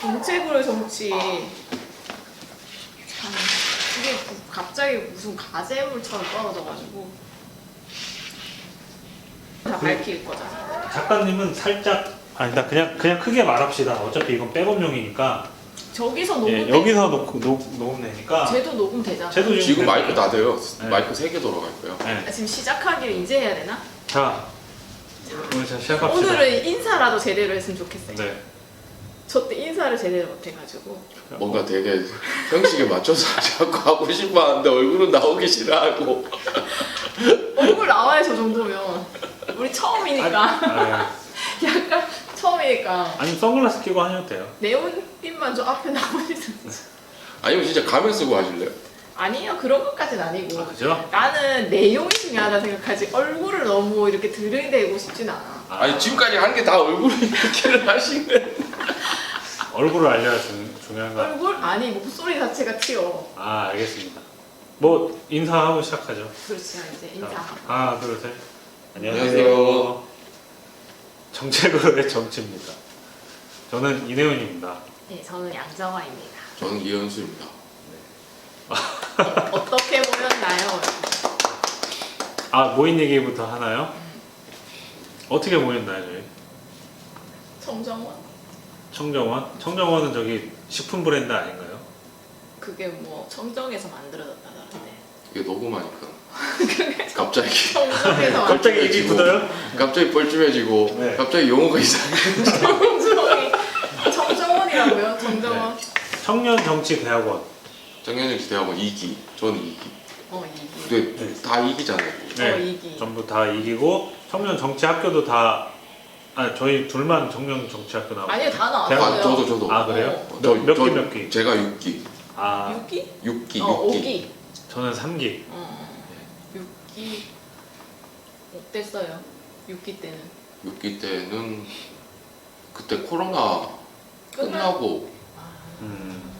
정책으로 정치. 참 이게 갑자기 무슨 가재물처럼 떨어져가지고 다 밝힐 거잖아. 작가님은 살짝 아니다 그냥 크게 말합시다. 어차피 이건 백업용이니까. 저기서 녹음. 예, 여기서 녹음되니까. 쟤도 녹음 되잖아. 쟤도 지금 마이크 다 돼요. 네. 마이크 3개 돌아갈 거예요. 네. 지금 시작하기를 이제 해야 되나? 자, 오늘 자 시작합시다. 오늘은 인사라도 제대로 했으면 좋겠어요. 네. 저 때 인사를 제대로 못해가지고. 뭔가 되게 형식에 맞춰서 자꾸 하고 싶어 하는데 얼굴은 나오기 싫어하고. 얼굴 나와요 저 정도면. 우리 처음이니까. 아, 약간 처음이니까. 아니 선글라스 끼고 하셔도 돼요. 네온빛만 저 앞에 나오시죠. 아니면 진짜 가면 쓰고 하실래요? 아니요 그런 것까지는 아니고. 아, 그죠? 나는 내용이 중요하다 생각하지 얼굴을 너무 이렇게 들이대고 싶진 않아. 아니 지금까지 한 게 다 얼굴을 이렇게를 하시네. 얼굴을 알려야 중요한가? 얼굴? 아니 목소리 자체가 튀어. 아 알겠습니다. 뭐 인사하고 시작하죠. 그렇지 이제 인사. 자, 하나 둘 셋. 안녕하세요. 정책으로의 정치입니다. 저는 이내훈입니다. 네 저는 양정화입니다. 저는 이현수입니다. 어떻게 보였나요? 아 모인 얘기부터 하나요? 어떻게 모였나요 저희? 정정원? 청정원? 청정원은 저기 식품 브랜드 아닌가요? 그게 뭐 청정에서 만들어졌다던데. 이게 녹음하니까 갑자기 청정에서 갑자기 입이 굳어요? 갑자기 뻘쭘해지고 네. 갑자기 용어가 이상해. 청정이 정정원이라고요? 정정원? 청년정치대학원. 정현영 대학원 2기, 저는 2기. 이기. 근데 네. 다 2기잖아요. 네, 이기. 전부 다 이기고 청년정치학교도 다 아니 저희 둘만 청년정치학교 나오고. 아니요 다 아, 나왔어요. 저도. 아 그래요? 몇 기? 제가 6기. 아 6기? 6기. 5기. 저는 3기. 6기 어땠어요? 6기 때는 6기 때는 그때 코로나 끝나고 음,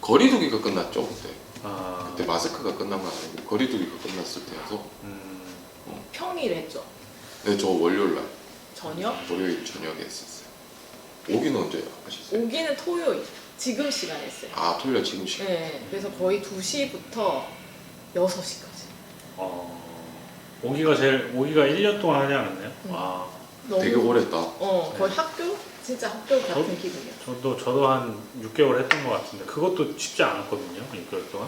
거리두기가 끝났죠 그때. 아, 그때 마스크가 끝난 건 아니고 거리두기가 끝났을 때여서. 평일 했죠? 네, 저 월요일 날 저녁? 월요일 저녁에 했었어요. 5기는 언제 하셨어요? 5기는 토요일 지금 시간 했어요. 아 토요일 지금 시간. 네, 그래서 거의 2시부터 6시까지. 오기가 1년 동안 하지 않았나요? 아, 너무 되게 오래 했다. 거의 학교? 진짜 학교 같은 기분이야. 저도 한 6개월 했던 것 같은데 그것도 쉽지 않았거든요. 6개월 동안.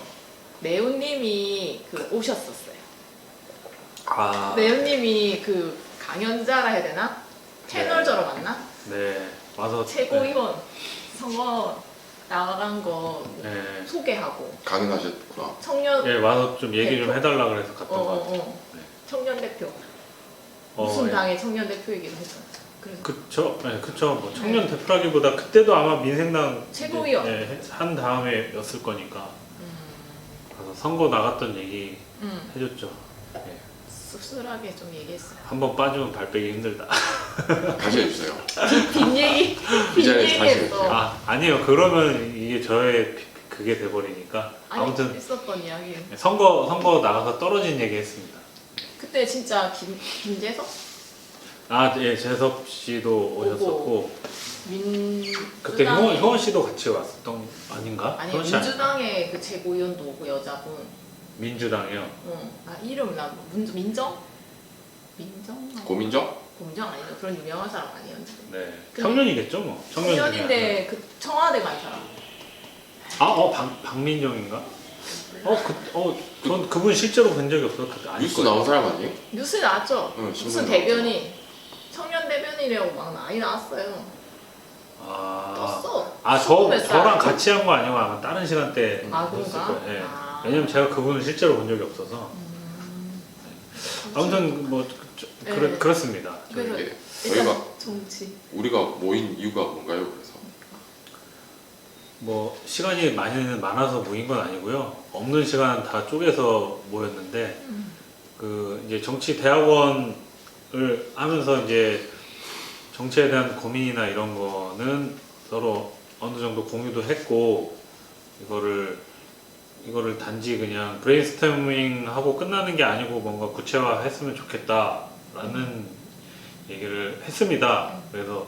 매운님이 오셨었어요. 아, 매운님이 강연자라 해야 되나? 채널저로 맞나? 네, 와서 최고위원 선거 나간 거 네, 소개하고 강연하셨구나. 청년 예, 와서 좀 얘기 좀 대표? 해달라 그래서 갔던 것 같아요. 네. 청년 대표 무슨 예. 당의 청년 대표이기도 했잖아. 그래서 그쵸. 뭐 청년 대표라기보다 그때도 아마 민생당 최고위원. 한 다음에였을 거니까 음, 가서 선거 나갔던 얘기 해줬죠. 예. 씁쓸하게 좀 얘기했어요. 한번 빠지면 발 빼기 힘들다. 다시 해주세요. 뒷얘기 이 자리에서 다시 뒷얘기했어. 아니요. 그러면 이게 저의 그게 돼버리니까 아니, 아무튼 있었던 이야기. 선거 나가서 떨어진 얘기 했습니다. 그때 진짜 김재석 아, 예, 재섭 씨도 오셨었고 그때 민주당의 효원 씨도 같이 왔었던 아닌가? 아니 효원 씨 아닌가? 민주당의 그 최고위원도 오고 여자분. 민주당이요. 이름 나 민정? 민정? 고민정? 공정 아니죠? 그런 유명한 사람 아니었는데. 네, 근데- 청년이겠죠, 뭐. 청년 중에 청년인데 청와대 간 사람. 박민정인가? 전 그분 실제로 본 적이 없어. 그때 아닐 뉴스 거예요. 나온 사람 아니에요? 뉴스에 나왔죠? 응, 무슨 신문에 대변인 청년 대변인이라고 막 많이 나왔어요. 떴어. 스무 몇 살. 저랑 같이 한 거 아니고 아마 다른 시간대 아 했을 그런가? 거예요. 예. 왜냐면 제가 그분을 실제로 본 적이 없어서. 아무튼 뭐 네. 그렇습니다. 그래서 이게 일단 저희가 정치. 우리가 모인 이유가 뭔가요? 그래서 뭐 시간이 많아서 모인 건 아니고요. 없는 시간 다 쪼개서 모였는데 이제 정치 대학원을 하면서 이제 정치에 대한 고민이나 이런 거는 서로 어느 정도 공유도 했고 이거를 단지 그냥 브레인스토밍 하고 끝나는 게 아니고 뭔가 구체화했으면 좋겠다라는 얘기를 했습니다. 그래서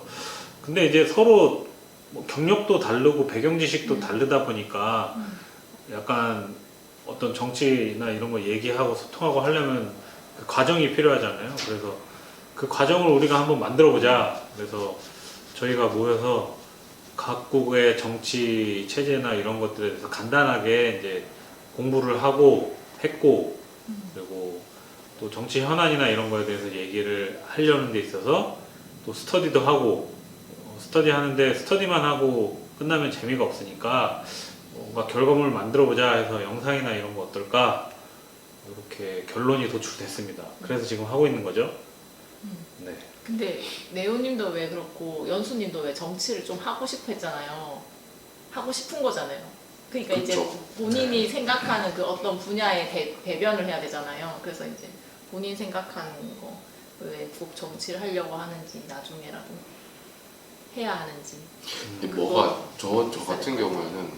근데 이제 서로 뭐 경력도 다르고 배경 지식도 다르다 보니까 약간 어떤 정치나 이런 거 얘기하고 소통하고 하려면 그 과정이 필요하잖아요. 그래서 그 과정을 우리가 한번 만들어 보자. 그래서 저희가 모여서 각국의 정치 체제나 이런 것들에 대해서 간단하게 이제 공부를 하고 했고, 그리고 또 정치 현안이나 이런 거에 대해서 얘기를 하려는 데 있어서 또 스터디도 하고, 스터디 하는데 스터디만 하고 끝나면 재미가 없으니까 뭔가 결과물을 만들어 보자 해서 영상이나 이런 거 어떨까, 이렇게 결론이 도출됐습니다. 그래서 지금 하고 있는 거죠. 네. 근데 네오님도 왜 그렇고 연수님도 왜 정치를 좀 하고 싶어 했잖아요. 하고 싶은 거잖아요. 그러니까 이제 그쵸. 본인이 생각하는 그 어떤 분야에 대변을 해야 되잖아요. 그래서 이제 본인 생각하는 거 왜 꼭 정치를 하려고 하는지 나중에라도 해야 하는지. 뭐가 저 같은 경우에는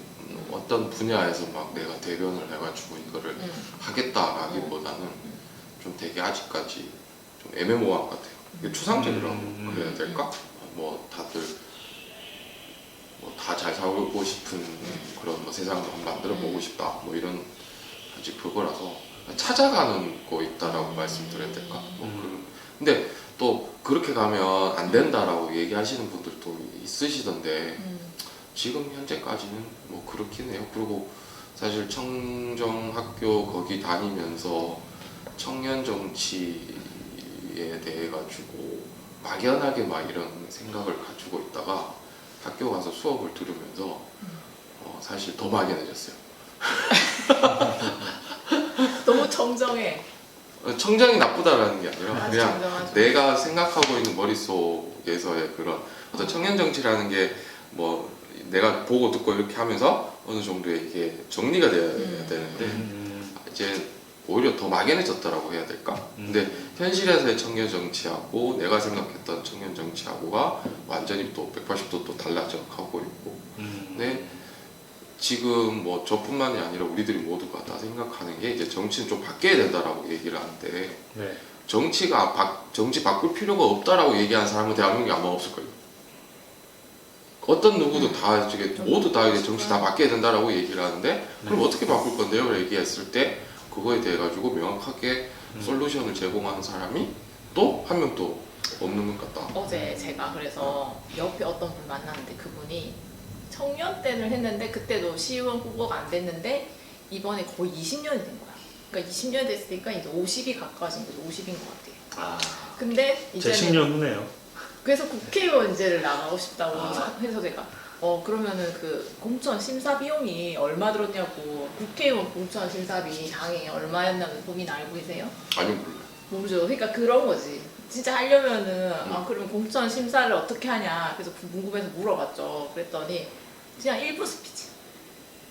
어떤 분야에서 막 내가 대변을 해가지고 이거를 하겠다라기보다는 좀 되게 아직까지 좀 애매모호한 것 같아요. 이게 추상적이라고 그래야 될까? 뭐 다들 뭐 다 잘 살고 싶은 그런 뭐 세상을 한번 만들어 보고 싶다 뭐 이런 아직 그거라서 찾아가는 거 있다라고 말씀드려야 될까? 뭐 근데 또 그렇게 가면 안 된다라고 얘기하시는 분들도 있으시던데 지금 현재까지는 뭐 그렇긴 해요. 그리고 사실 청정학교 거기 다니면서 청년 정치에 대해 가지고 막연하게 막 이런 생각을 가지고 있다가 학교 가서 수업을 들으면서 사실 더 막연해졌어요. 너무 정정해. 청정이 나쁘다라는 게 아니라 아주 그냥 정정하죠. 내가 생각하고 있는 머릿속에서의 그런 어떤 청년 정치라는 게 뭐 내가 보고 듣고 이렇게 하면서 어느 정도의 이게 정리가 돼야 되는데 이제 오히려 더 막연해졌다라고 해야 될까? 근데 현실에서의 청년 정치하고 내가 생각했던 청년 정치하고가 완전히 또 180도 또 달라져 가고 있고 근데 지금 뭐 저뿐만이 아니라 우리들이 모두가 다 생각하는 게 이제 정치는 좀 바뀌어야 된다라고 얘기를 하는데 네. 정치 바꿀 필요가 없다라고 얘기하는 사람은 대한민국에 아마 없을 거예요. 어떤 누구도 다 이제 모두 다 이제 정치 다 바뀌어야 된다라고 얘기를 하는데 그럼 어떻게 바꿀 건데요? 얘기했을 때 그거에 대해 가지고 명확하게 솔루션을 제공하는 사람이 또 한 명도 없는 것 같다. 어제 제가 그래서 옆에 어떤 분 만났는데 그분이 청년 때를 했는데 그때도 시의원 후보가 안 됐는데 이번에 거의 20년이 된 거야. 그러니까 20년 됐으니까 이제 50이 가까워진 거죠. 50인 것 같아요. 아, 근데 제 이제는 10년 후네요. 그래서 국회의원제를 나가고 싶다고 해서 제가 그러면은 그 공천 심사 비용이 얼마 들었냐고 국회의원 공천 심사비 당에 얼마였냐는 본인 알고 계세요? 아니요 몰라요. 모르죠. 그러니까 그런 거지. 진짜 하려면은 그러면 공천 심사를 어떻게 하냐. 그래서 궁금해서 물어봤죠. 그랬더니 그냥 1분 스피치.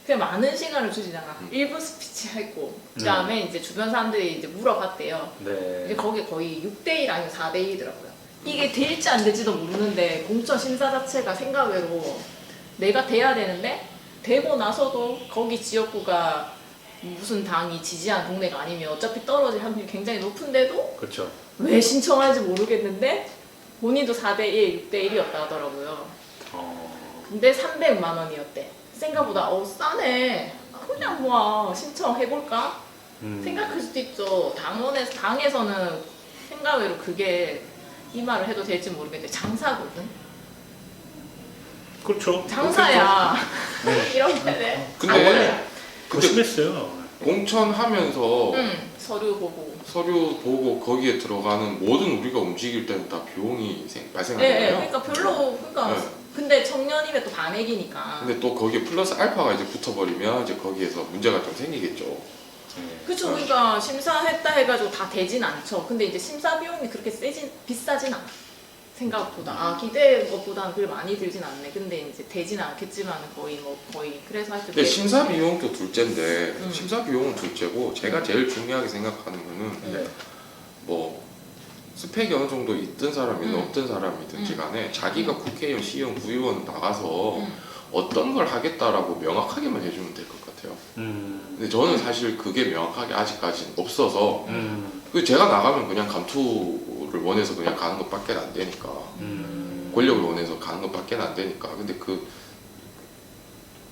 그냥 많은 시간을 주진 않아. 1분 스피치 했고 그다음에 이제 주변 사람들이 이제 물어봤대요. 네. 이제 거기 거의 6대1 아니면 4대1이더라고요. 이게 될지 안 될지도 모르는데 공천 심사 자체가 생각외로 내가 돼야 되는데 되고 나서도 거기 지역구가 무슨 당이 지지한 동네가 아니면 어차피 떨어질 확률이 굉장히 높은데도 그렇죠. 왜 신청하는지 모르겠는데 본인도 4대1, 6대1이었다 하더라고요. 근데 300만 원이었대. 생각보다 싸네. 그냥 뭐 신청해볼까? 생각할 수도 있죠. 당에서는 생각외로 그게 이 말을 해도 될지 모르겠는데 장사거든. 그렇죠. 장사야. 네. 이런 데네. 근데 더 심했어요. 공천하면서 서류 보고. 서류 보고 거기에 들어가는 모든 우리가 움직일 때는 다 비용이 네, 발생하잖아요. 그러니까 별로 그러니까 네. 근데 청년이면 또 반액이니까. 근데 또 거기에 플러스 알파가 이제 붙어버리면 이제 거기에서 문제가 좀 생기겠죠. 그쵸. 그러니까 심사했다 해가지고 다 되진 않죠. 근데 이제 심사 비용이 그렇게 비싸진 않아. 생각보다 기대한 것보다는 그렇게 많이 들진 않네. 근데 이제 되진 않겠지만 거의 그래서 하여튼. 근데 심사 비용도 둘째인데 심사 비용은 둘째고 제가 제일 중요하게 생각하는 거는 뭐 스펙이 어느 정도 있든 사람이든 없든 사람이든지 간에 자기가 국회의원, 시의원, 구의원 나가서 어떤 걸 하겠다라고 명확하게만 해주면 될 것 같아요. 근데 저는 사실 그게 명확하게 아직까지는 없어서 제가 나가면 그냥 감투를 원해서 그냥 가는 것밖에 안 되니까 권력을 원해서 가는 것밖에 안 되니까 근데 그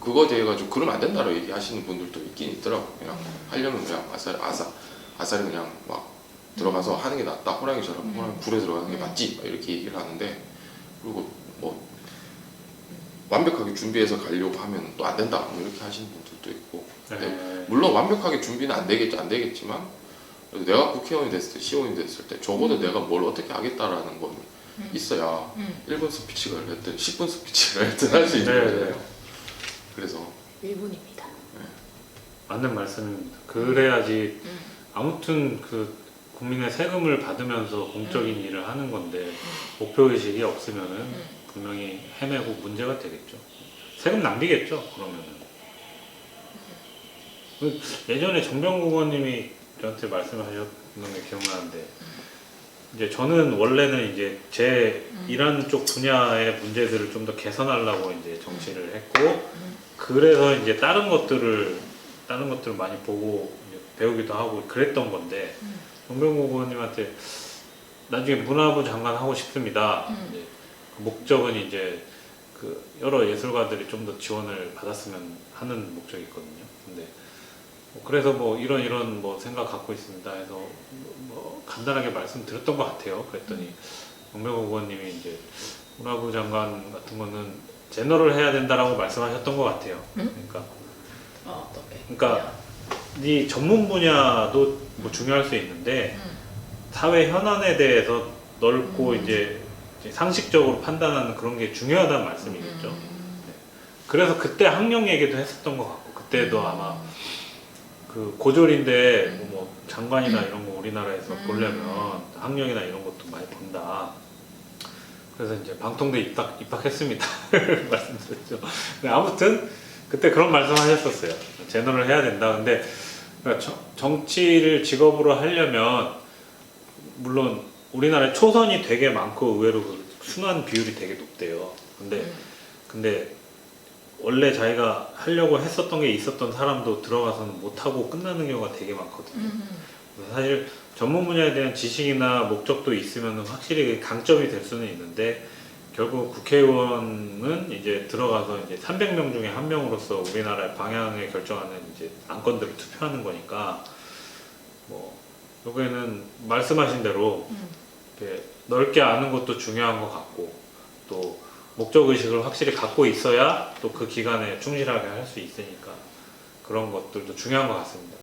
그거 대해 가지고 그러면 안 된다고 얘기하시는 분들도 있긴 있더라고. 그냥 하려면 그냥 아싸리 그냥 막 들어가서 하는 게 낫다. 호랑이처럼 호랑이 굴에 들어가는 게 맞지. 막 이렇게 얘기를 하는데, 그리고 뭐 완벽하게 준비해서 가려고 하면 또 안 된다. 뭐 이렇게 하시는 분들도 있고. 근데 네. 물론 완벽하게 준비는 안 되겠지만, 그래도 내가 국회의원이 됐을 때, 시의원이 됐을 때 적어도 내가 뭘 어떻게 하겠다라는 건 있어야 1분 스피치를 했든 10분 스피치를 했든 할 수 있는 네, 거잖아요. 네. 그래서 1분입니다. 맞는 말씀입니다. 그래야지 아무튼 그 국민의 세금을 받으면서 공적인 일을 하는 건데 목표 의식이 없으면은 분명히 헤매고 문제가 되겠죠. 세금 낭비겠죠. 그러면은 예전에 정병국 의원님이 저한테 말씀하셨던 게 기억나는데, 이제 저는 원래는 이제 제 일하는 쪽 분야의 문제들을 좀 더 개선하려고 이제 정치를 했고, 그래서 이제 다른 것들을 많이 보고 이제 배우기도 하고 그랬던 건데, 정병국 의원님한테 나중에 문화부 장관 하고 싶습니다. 이제 그 목적은 이제 그 여러 예술가들이 좀 더 지원을 받았으면 하는 목적이 있거든요. 근데 그래서 뭐 이런 뭐 생각 갖고 있습니다 해서 뭐 간단하게 말씀드렸던 것 같아요. 그랬더니 정병국 의원님이 이제 문화부 장관 같은 거는 제너럴 해야 된다라고 말씀하셨던 것 같아요. 그러니까 어떻게? 그러니까 네 전문 분야도 뭐 중요할 수 있는데 사회 현안에 대해서 넓고 이제 상식적으로 판단하는 그런 게 중요하다는 말씀이겠죠. 네. 그래서 그때 학령 얘기도 했었던 것 같고, 그때도 아마 그 고졸인데 뭐 장관이나 이런 거 우리나라에서 보려면 학력이나 이런 것도 많이 본다. 그래서 이제 방통대 입학했습니다. 말씀드렸죠. 근데 아무튼 그때 그런 말씀하셨었어요. 제너럴 해야 된다. 근데 그러니까 정치를 직업으로 하려면 물론 우리나라에 초선이 되게 많고 의외로 그 순환 비율이 되게 높대요. 근데 원래 자기가 하려고 했었던 게 있었던 사람도 들어가서는 못하고 끝나는 경우가 되게 많거든요. 그래서 사실 전문 분야에 대한 지식이나 목적도 있으면 확실히 강점이 될 수는 있는데, 결국 국회의원은 이제 들어가서 이제 300명 중에 한 명으로서 우리나라의 방향을 결정하는 이제 안건들을 투표하는 거니까, 뭐 결국에는 말씀하신 대로 이렇게 넓게 아는 것도 중요한 것 같고, 또 목적 의식을 확실히 갖고 있어야 또 그 기간에 충실하게 할 수 있으니까 그런 것들도 중요한 것 같습니다.